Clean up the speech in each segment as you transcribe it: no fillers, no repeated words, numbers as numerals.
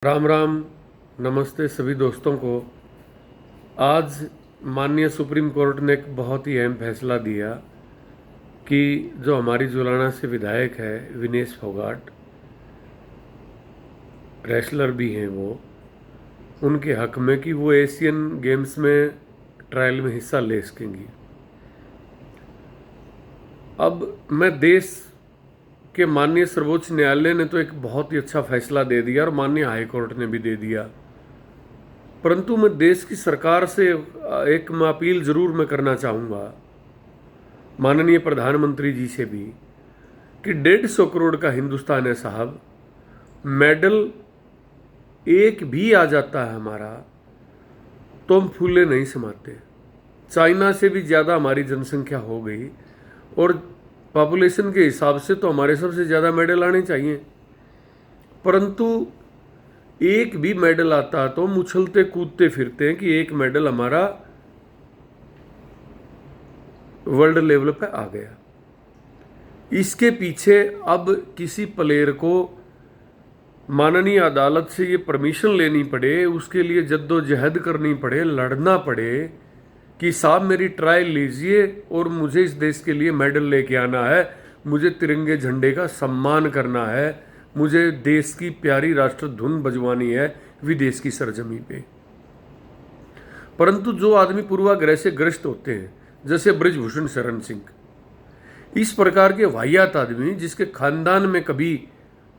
राम राम। नमस्ते सभी दोस्तों को। आज माननीय सुप्रीम कोर्ट ने एक बहुत ही अहम फैसला दिया कि जो हमारी जुलाना से विधायक है विनेश फोगाट, रेसलर भी हैं वो, उनके हक में कि वो एशियन गेम्स में ट्रायल में हिस्सा ले सकेंगी। अब मैं देश के माननीय सर्वोच्च न्यायालय ने तो एक बहुत ही अच्छा फैसला दे दिया और माननीय हाई कोर्ट ने भी दे दिया, परंतु मैं देश की सरकार से एक मैं अपील जरूर मैं करना चाहूँगा, माननीय प्रधानमंत्री जी से भी, कि 150 करोड़ का हिंदुस्तान है साहब। मेडल एक भी आ जाता है हमारा तो हम फूले नहीं समाते। चाइना से भी ज़्यादा हमारी जनसंख्या हो गई और पॉपुलेशन के हिसाब से तो हमारे सबसे ज़्यादा मेडल आने चाहिए, परंतु एक भी मेडल आता तो हम उछलते कूदते फिरते हैं कि एक मेडल हमारा वर्ल्ड लेवल पे आ गया। इसके पीछे अब किसी प्लेयर को माननीय अदालत से ये परमिशन लेनी पड़े, उसके लिए जद्दोजहद करनी पड़े, लड़ना पड़े कि साहब मेरी ट्रायल लीजिए और मुझे इस देश के लिए मेडल लेके आना है, मुझे तिरंगे झंडे का सम्मान करना है, मुझे देश की प्यारी राष्ट्र धुन बजवानी है विदेश की सरजमी पे। परंतु जो आदमी पूर्वाग्रह से ग्रस्त होते हैं, जैसे ब्रजभूषण शरण सिंह, इस प्रकार के वाहियात आदमी जिसके खानदान में कभी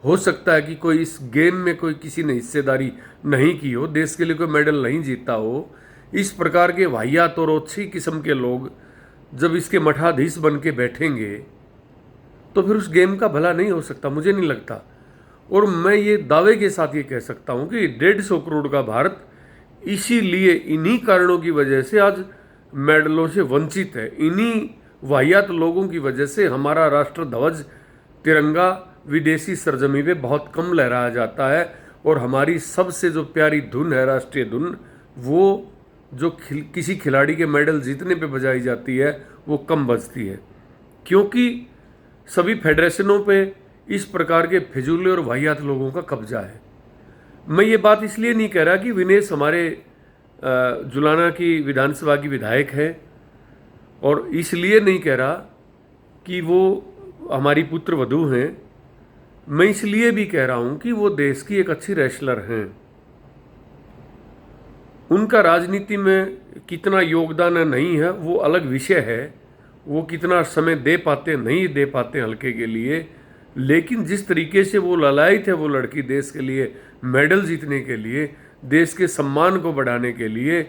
हो सकता है कि कोई इस गेम में कोई किसी ने हिस्सेदारी नहीं की हो, देश के लिए कोई मेडल नहीं जीता हो, इस प्रकार के वाहियात और अच्छी किस्म के लोग जब इसके मठाधीश बन के बैठेंगे तो फिर उस गेम का भला नहीं हो सकता, मुझे नहीं लगता। और मैं ये दावे के साथ ये कह सकता हूँ कि 150 करोड़ का भारत इसीलिए इन्हीं कारणों की वजह से आज मेडलों से वंचित है। इन्हीं वाहियात लोगों की वजह से हमारा राष्ट्र ध्वज तिरंगा विदेशी सरजमी पे बहुत कम लहराया जाता है और हमारी सबसे जो प्यारी धुन है राष्ट्रीय धुन, वो जो किसी खिलाड़ी के मेडल जीतने पे बजाई जाती है वो कम बजती है, क्योंकि सभी फेडरेशनों पे इस प्रकार के फिजूले और वाहियात लोगों का कब्जा है। मैं ये बात इसलिए नहीं कह रहा कि विनेश हमारे जुलाना की विधानसभा की विधायक है, और इसलिए नहीं कह रहा कि वो हमारी पुत्र वधू हैं। मैं इसलिए भी कह रहा हूं कि वो देश की एक अच्छी रेसलर हैं। उनका राजनीति में कितना योगदान नहीं है वो अलग विषय है, वो कितना समय दे पाते नहीं दे पाते हल्के के लिए, लेकिन जिस तरीके से वो ललायित है वो लड़की देश के लिए मेडल जीतने के लिए, देश के सम्मान को बढ़ाने के लिए,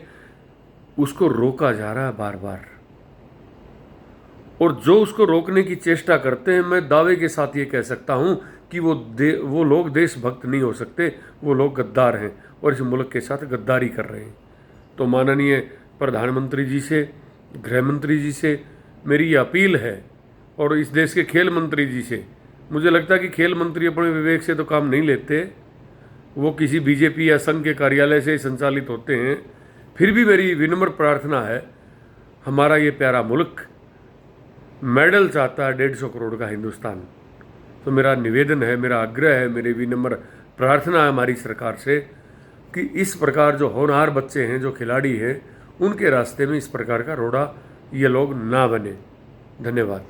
उसको रोका जा रहा है बार बार। और जो उसको रोकने की चेष्टा करते हैं, मैं दावे के साथ ये कह सकता हूं कि वो लोग देशभक्त नहीं हो सकते, वो लोग गद्दार हैं और इस मुल्क के साथ गद्दारी कर रहे हैं। तो माननीय प्रधानमंत्री जी से, गृह मंत्री जी से मेरी ये अपील है, और इस देश के खेल मंत्री जी से। मुझे लगता है कि खेल मंत्री अपने विवेक से तो काम नहीं लेते, वो किसी बीजेपी या संघ के कार्यालय से संचालित होते हैं। फिर भी मेरी विनम्र प्रार्थना है, हमारा ये प्यारा मुल्क मेडल चाहता है 150 करोड़ का हिंदुस्तान। तो मेरा निवेदन है, मेरा आग्रह है, मेरी विनम्र प्रार्थना है हमारी सरकार से कि इस प्रकार जो होनहार बच्चे हैं, जो खिलाड़ी हैं, उनके रास्ते में इस प्रकार का रोड़ा ये लोग ना बने। धन्यवाद।